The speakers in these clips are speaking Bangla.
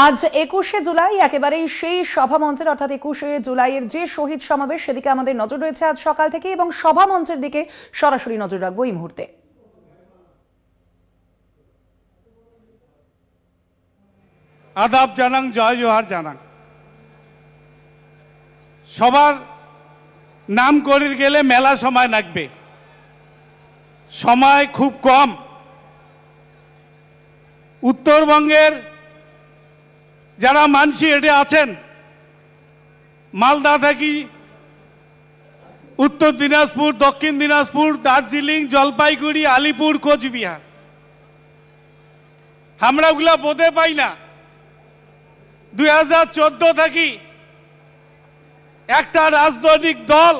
আজ ২১শে জুলাই একেবারেই সেই সভামঞ্চের অর্থাৎ ২১শে জুলাইয়ের যে শহীদ সমাবেশ সেদিকে আমাদের নজর রয়েছে আজ সকাল থেকে এবং সভামঞ্চের দিকে সরাসরি নজর রাখবো এই মুহূর্তে। আদাব জানাং, জয় জোহার জানাং। সবার নাম করির গেলে মেলা সময় লাগবে, সময় খুব কম। উত্তরবঙ্গের যারা মানসি এটে আছেন, মালদা থেকে উত্তর দিনাজপুর, দক্ষিণ দিনাজপুর, দার্জিলিং, জলপাইগুড়ি, আলিপুর, কোচবিহার, আমরা ওগুলা বোধে পাই না। 2014 থেকে একটা রাজনৈতিক দল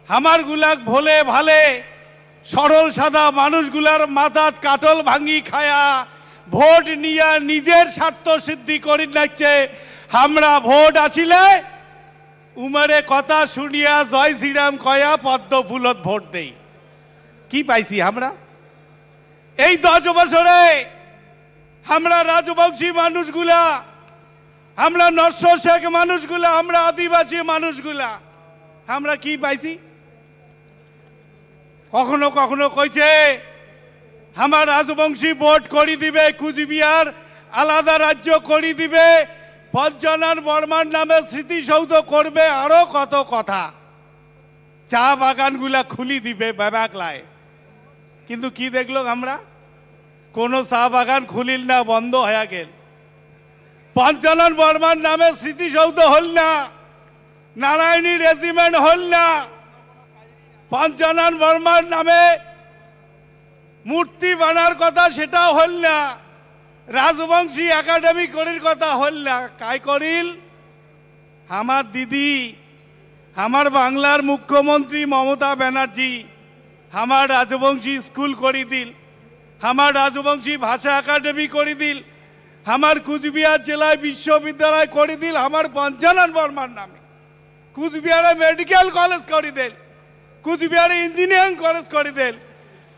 আমার গুলাক ভোলে ভালে সরল সাদা মানুষগুলার মাথাত কাটল ভাঙি খায়া ভোট নিয়া নিজের স্বার্থ সিদ্ধি করি লাগছে। আমরা ভোট আসিলে উমারে কথা শুনিয়া জয় শ্রীরাম কয়া পদ্ম ফুলত ভোট দেই। কি পাইছি আমরা এই 10 বছরে? আমরা রাজবংশী মানুষগুলা, আমরা নরসর শেখ মানুষগুলা, আমরা আদিবাসী মানুষগুলা, আমরা কি পাইছি? কখনো কখনো কইছে আমার রাজবংশী ভোট করি দিবে, কুচবিহার আলাদা রাজ্য করি দিবে, পঞ্চানন বর্মার নামে স্মৃতিসৌধ করবে, আরো কত কথা। চা বাগানগুলা খুলি দিবে বাবাকলায়। কিন্তু কি দেখলো আমরা? কোনো চা বাগান খুলিল না, বন্ধ হয়ে গেল। পঞ্চানন বর্মার নামে স্মৃতিসৌধ হল না, নারায়ণী রেজিমেন্ট হল না, পঞ্চানন বর্মার নামে মূর্তি বানার কথা সেটাও হল না, রাজবংশী একাডেমি করির কথা হল না। কাই করিল? আমার দিদি, আমার বাংলার মুখ্যমন্ত্রী মমতা ব্যানার্জি আমার রাজবংশী স্কুল করি দিল, আমার রাজবংশী ভাষা একাডেমি করি দিল, আমার কুচবিহার জেলায় বিশ্ববিদ্যালয় করে দিল আমার পঞ্চানন বর্মার নামে, কুচবিহারে মেডিকেল কলেজ করে দিল, কুচবিহারে ইঞ্জিনিয়ারিং কলেজ করে দিল,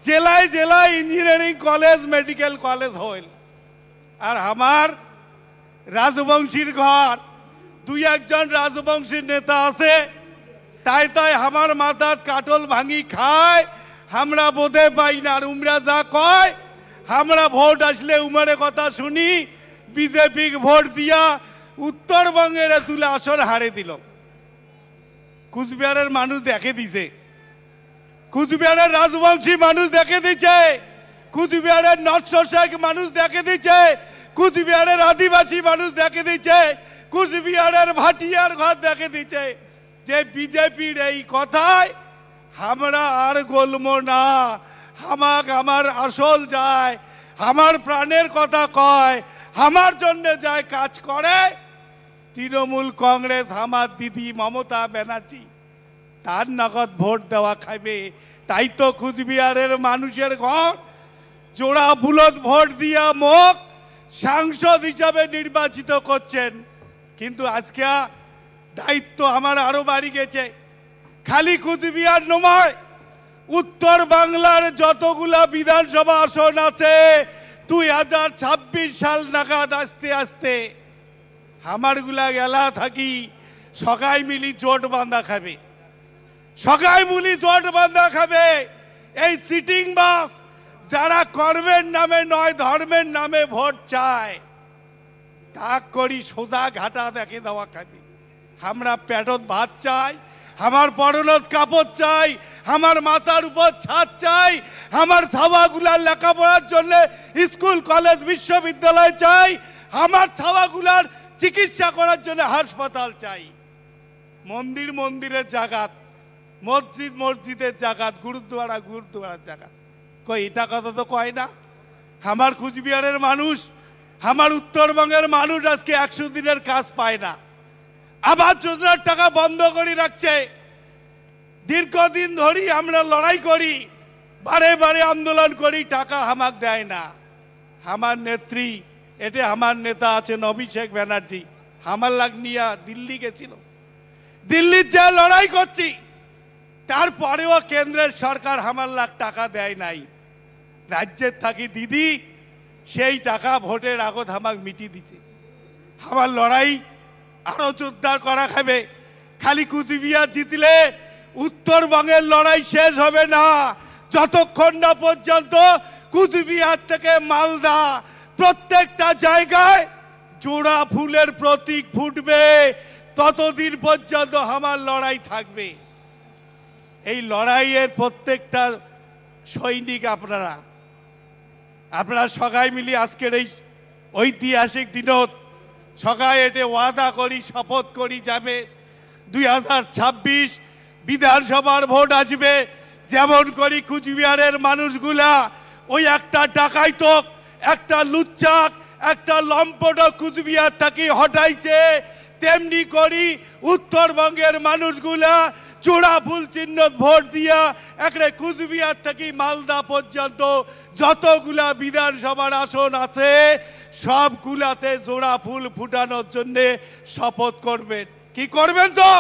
জেলায় জেলায় ইঞ্জিনিয়ারিং কলেজ মেডিকেল কলেজ হইল। আর আমার রাজবংশীর ঘর, 2-1 রাজবংশীর নেতা আছে, তাই তাই আমার মাথাত কাটল ভাঙি খায়, আমরা বোধে পাই না। আর উমরা যা কয়, আমরা ভোট আসলে উমারে কথা শুনি, বিজেপি ভোট দিয়া উত্তরবঙ্গের তুলে আসর হারে দিল। কুচবিহারের মানুষ দেখে দিছে, কুচবিহারের রাজবংশী মানুষ দেখে দিচ্ছে, কুচবিহারের নরসর শেখ মানুষ দেখে দিচ্ছে, কুচবিহারের আদিবাসী মানুষ দেখে দিচ্ছে, কুচবিহারের ভাটিয়ার ঘর দেখে দিচ্ছে যে বিজেপির এই কথায় আমরা আর গলমো না। আমার আসল যায়, আমার প্রাণের কথা কয়, আমার জন্য যায় কাজ করে তৃণমূল কংগ্রেস, আমার দিদি মমতা ব্যানার্জি, তার নগদ ভোট দেওয়া খাইবে। তাই তো কুচবিহারের মানুষের ঘর জোড়া বুলত ভোট দিয়া মুখ সাংসদ হিসাবে নির্বাচিত করছেন। কিন্তু আজকে দায়িত্ব আমার আরো বাড়ি গেছে। খালি কুচবিহার নয়, উত্তর বাংলার যতগুলা বিধানসভা আসন আছে 2026 সাল নাগাদ আস্তে আস্তে আমারগুলা গেলা থাকি সকাই মিলি জোট বাঁধা খাবে, সকাই মিলি জোট বাঁধা খাবে। এই সিটিং বাস যারা কর্মের নামে নয় ধর্মের নামে ভোট চায়, তা করি সোজা ঘাটা দেখে দেওয়া খাবে। আমরা পেটত ভাত চাই, আমার পরনত কাপড় চাই, আমার মাথার উপর ছাদ চাই, আমার ছাওয়াগুলার লেখাপড়ার জন্য স্কুল কলেজ বিশ্ববিদ্যালয় চাই, আমার ছাওয়াগুলার চিকিৎসা করার জন্য হাসপাতাল চাই। মন্দির মন্দিরের জাগাত, মসজিদ মসজিদের জাগাত, গুরুদ্বারা গুরুদ্বারার জাগাত, কই এটা কথা তো কয় না। আমার কুচবিহারের মানুষ, আমার উত্তরবঙ্গের মানুষ আজকে 100 দিনের কাজ পায় না, আবাস যোজনার টাকা বন্ধ করে রাখছে। দীর্ঘদিন ধরে আমরা লড়াই করি, বারে বারে আন্দোলন করি, টাকা আমাকে দেয় না। আমার নেত্রী, এটা আমার নেতা আছেন অভিষেক ব্যানার্জি, আমার লাগ নিয়ে দিল্লি গেছিল, দিল্লির যা লড়াই করছি, তারপরেও কেন্দ্রের সরকার আমার লাখ টাকা দেয় নাই। রাজ্যের থাকি দিদি সেই টাকা ভোটের আগত আমাকে মিটি দিছে। আমার লড়াই আরো জোরদার করা খাবে। খালি কুচবিহার জিতলে উত্তরবঙ্গের লড়াই শেষ হবে না, যতক্ষণ না পর্যন্ত কুচবিহার থেকে মালদা প্রত্যেকটা জায়গায় জোড়া ফুলের প্রতীক ফুটবে, ততদিন পর্যন্ত আমার লড়াই থাকবে। এই লড়াইয়ের প্রত্যেকটা সৈনিক আপনারা সবাই মিলে আজকের এই ঐতিহাসিক দিনত সবাই এতে ওয়াদা করি, শপথ করি যাবে 2026 বিধানসভার ভোট আসবে, যেমন করি কুচবিহারের মানুষগুলা ওই একটা ডাকাইতক, একটা লুচ্চাক, একটা লম্পট কুচবিহার থেকে হটাইছে, তেমনি করি উত্তরবঙ্গের মানুষগুলা জোড়া ফুল চিহ্ন ভোট দিয়া একটা কুচবিহার থেকে মালদা পর্যন্ত যতগুলা বিধানসভার আসন আছে সবগুলাতে জোড়া ফুল ফুটানোর জন্য শপথ করবেন। কি করবেন? তো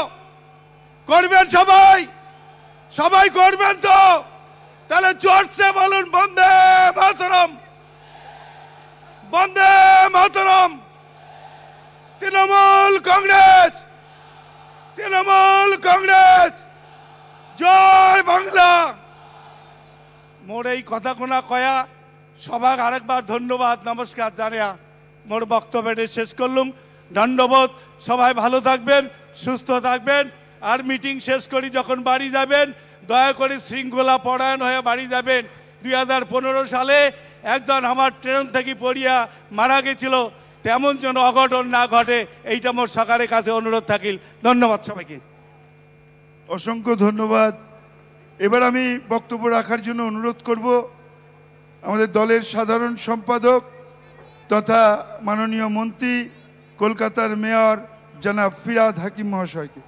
করবেন সবাই, সবাই করবেন তো? তাহলে জোরসে বলুন বন্দে মাতরম, বন্দে মাতরম। তৃণমূল কংগ্রেস, তৃণমূল কংগ্রেস, জয় বাংলা। মোর এই কথা কোনা কয়া সবাই আরেকবার ধন্যবাদ নমস্কার জানিয়া মোর বক্তব্যটা শেষ করলুম। ধন্যবাদ, সবাই ভালো থাকবেন, সুস্থ থাকবেন। আর মিটিং শেষ করি যখন বাড়ি যাবেন দয়া করে শৃঙ্খলা পরায়ণ হয়ে বাড়ি যাবেন। 2015 সালে একজন আমার ট্রেন থেকে পড়িয়া মারা গেছিল, তেমন যেন অঘটন না ঘটে, এইটা মোর সরকারের কাছে অনুরোধ থাকিল। ধন্যবাদ সবাইকে। অসংখ্য ধন্যবাদ। এবার আমি বক্তব্য রাখার জন্য অনুরোধ করব আমাদের দলের সাধারণ সম্পাদক তথা মাননীয় মন্ত্রী কলকাতার মেয়র জনাব ফিরহাদ হাকিম মহাশয়কে।